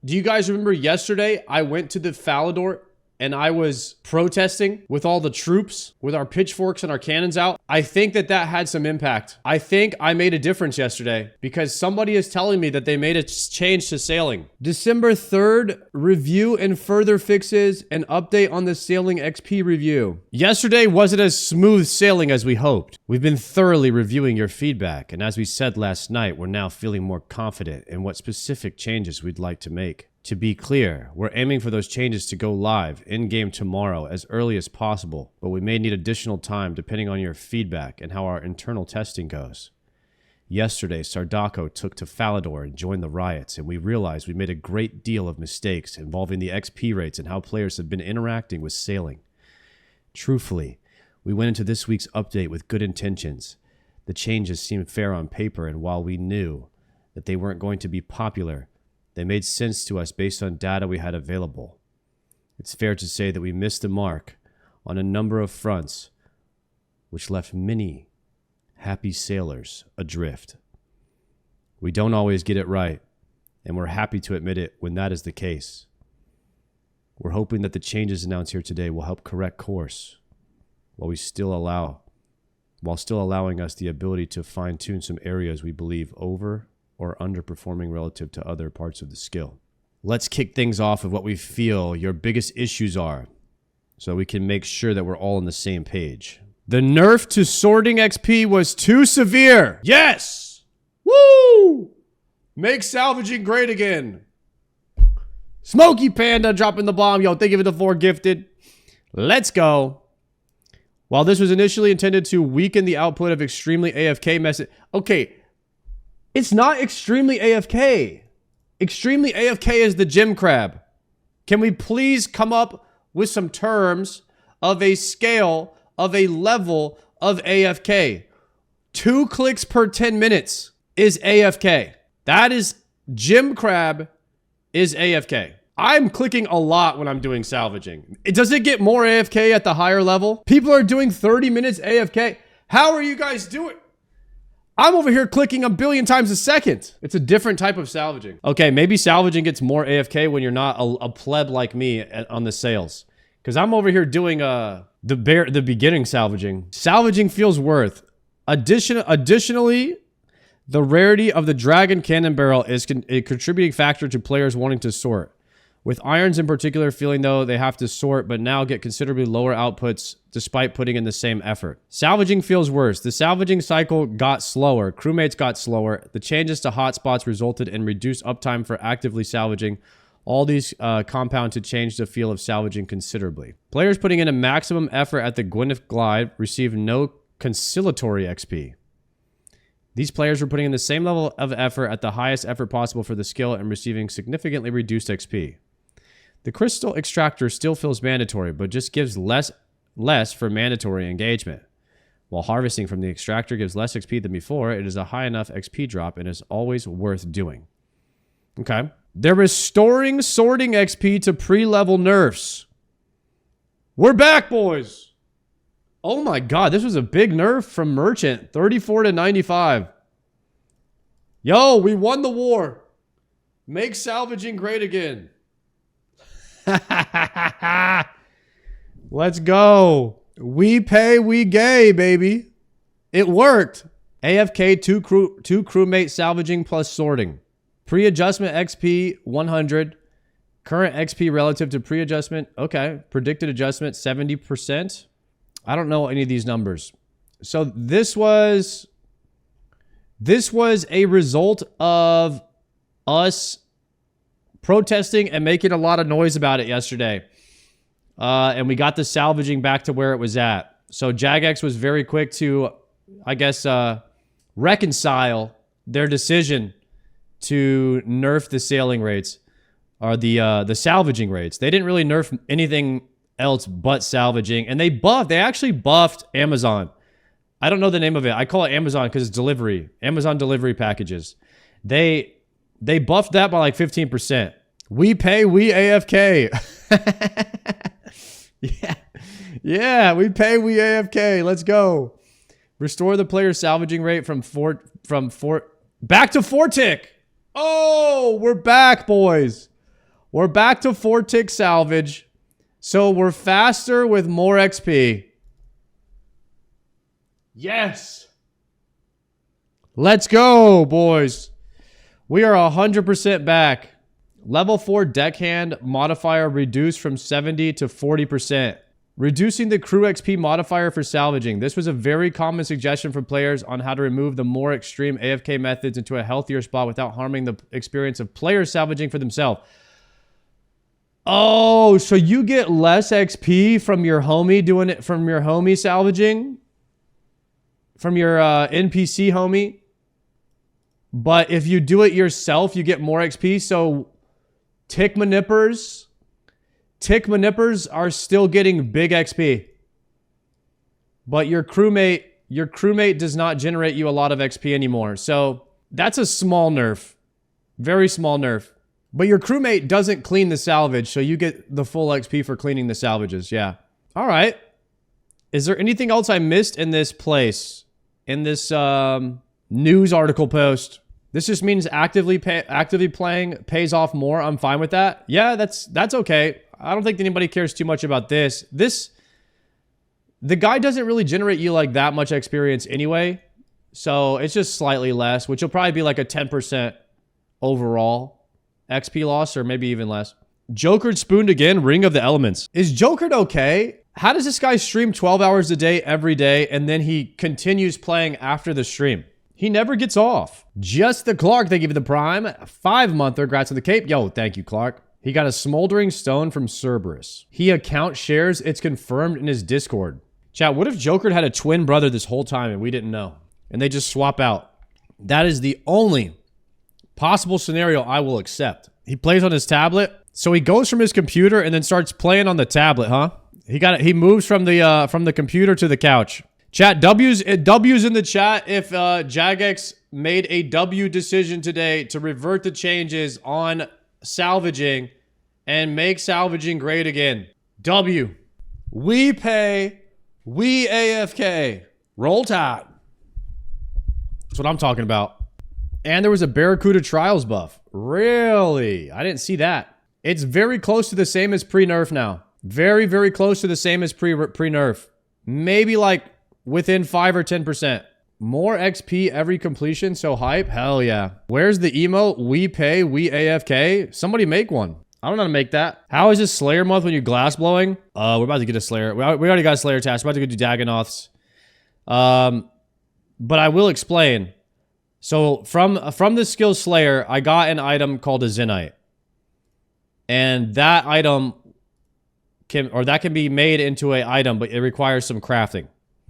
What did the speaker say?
Do you guys remember yesterday I went to the Falador and I was protesting with all the troops, with our pitchforks and our cannons out? I think that had some impact. I think I made a difference yesterday because somebody is telling me that they made a change to sailing. December 3rd, review and further fixes, an update on the sailing XP review. Yesterday wasn't as smooth sailing as we hoped. We've been thoroughly reviewing your feedback, and as we said last night, we're now feeling more confident in what specific changes we'd like to make. To be clear, we're aiming for those changes to go live in-game tomorrow as early as possible, but we may need additional time depending on your feedback and how our internal testing goes. Yesterday, Sardaco took to Falador and joined the riots, and we realized we made a great deal of mistakes involving the XP rates and how players have been interacting with sailing. Truthfully, we went into this week's update with good intentions. The changes seemed fair on paper, and while we knew that they weren't going to be popular, they made sense to us based on data we had available. It's fair to say that we missed the mark on a number of fronts, which left many happy sailors adrift. We don't always get it right, and we're happy to admit it when that is the case. We're hoping that the changes announced here today will help correct course, while still allowing us the ability to fine-tune some areas we believe over or underperforming relative to other parts of the skill. Let's kick things off with what we feel your biggest issues are, so we can make sure that we're all on the same page. The nerf to sorting XP was too severe. Yes! Woo! Make salvaging great again. Smokey Panda dropping the bomb. Yo, thank you for the 4 gifted. Let's go. While this was initially intended to weaken the output of extremely AFK message... Okay, it's not extremely AFK. Extremely AFK is the gem crab. Can we please come up with some terms of a scale, of a level of AFK? 2 clicks per 10 minutes is AFK. That is gem crab is AFK. I'm clicking a lot when I'm doing salvaging. Does it get more AFK at the higher level? People are doing 30 minutes AFK. How are you guys doing? I'm over here clicking a billion times a second. It's a different type of salvaging. Okay, maybe salvaging gets more AFK when you're not a pleb like me on the sails. Because I'm over here doing the beginning salvaging. Salvaging feels worth. Additionally, the rarity of the dragon cannon barrel is a contributing factor to players wanting to sort. With irons in particular feeling though they have to sort but now get considerably lower outputs despite putting in the same effort. Salvaging feels worse. The salvaging cycle got slower. Crewmates got slower. The changes to hotspots resulted in reduced uptime for actively salvaging. All these compound to change the feel of salvaging considerably. Players putting in a maximum effort at the Gwyneth Glide received no conciliatory XP. These players were putting in the same level of effort at the highest effort possible for the skill and receiving significantly reduced XP. The crystal extractor still feels mandatory, but just gives less for mandatory engagement. While harvesting from the extractor gives less XP than before, it is a high enough XP drop and is always worth doing. Okay. They're restoring sorting XP to pre-level nerfs. We're back, boys. Oh my god, this was a big nerf from Merchant. 34 to 95. Yo, we won the war. Make salvaging great again. Let's go. We pay, we gay, baby. It worked. AFK 2 crewmate salvaging plus sorting. Pre-adjustment XP 100. Current XP relative to pre-adjustment. Okay. Predicted adjustment 70%. I don't know any of these numbers. So this was a result of us protesting and making a lot of noise about it yesterday. And we got the salvaging back to where it was at. So Jagex was very quick to, I guess, reconcile their decision to nerf the sailing rates, or the salvaging rates. They didn't really nerf anything else but salvaging, and they actually buffed Amazon. I don't know the name of it. I call it Amazon because it's delivery. Amazon delivery packages. They buffed that by like 15%. We pay, we AFK. Yeah, we pay, we AFK. Let's go. Restore the player's salvaging rate from back to 4 tick. Oh, we're back, boys. We're back to 4-tick salvage. So we're faster with more XP. Yes. Let's go, boys. We are 100% back. Level 4 deckhand modifier reduced from 70 to 40%. Reducing the crew XP modifier for salvaging. This was a very common suggestion from players on how to remove the more extreme AFK methods into a healthier spot without harming the experience of players salvaging for themselves. Oh, so you get less XP from your homie doing it, from your homie salvaging? From your NPC homie? But if you do it yourself, you get more XP. So tick manippers are still getting big XP. But your crewmate does not generate you a lot of XP anymore. So that's a small nerf. Very small nerf. But your crewmate doesn't clean the salvage, so you get the full XP for cleaning the salvages. Yeah. All right. Is there anything else I missed in this place? In this news article post? This just means actively playing pays off more. I'm fine with that. Yeah, that's okay. I don't think anybody cares too much about this. The guy doesn't really generate you like that much experience anyway. So it's just slightly less, which will probably be like a 10% overall XP loss, or maybe even less. Jokered spooned again, Ring of the Elements. Is Jokered okay? How does this guy stream 12 hours a day every day and then he continues playing after the stream? He never gets off. Just the Clark, thank you for the prime. 5-monther, grats on the cape. Yo, thank you, Clark. He got a smoldering stone from Cerberus. He account shares, it's confirmed in his Discord. Chat, what if Jokered had a twin brother this whole time and we didn't know? And they just swap out. That is the only possible scenario I will accept. He plays on his tablet, so he goes from his computer and then starts playing on the tablet, huh? He moves from the computer to the couch. Chat, W's in the chat if Jagex made a W decision today to revert the changes on salvaging and make salvaging great again. W. We pay, we AFK. Roll Tide. That's what I'm talking about. And there was a Barracuda Trials buff. Really? I didn't see that. It's very close to the same as pre-nerf now. Very, very close to the same as pre-nerf. Maybe like within 5 or 10%. More XP every completion, so hype? Hell yeah. Where's the emote? We pay, we AFK? Somebody make one. I don't know how to make that. How is this Slayer month when you're glass blowing? We're about to get a Slayer. We already got a Slayer task. We're about to go do Dagonoths. But I will explain. So from the skill Slayer, I got an item called a Zenite. And that item can be made into an item, but it requires some crafting.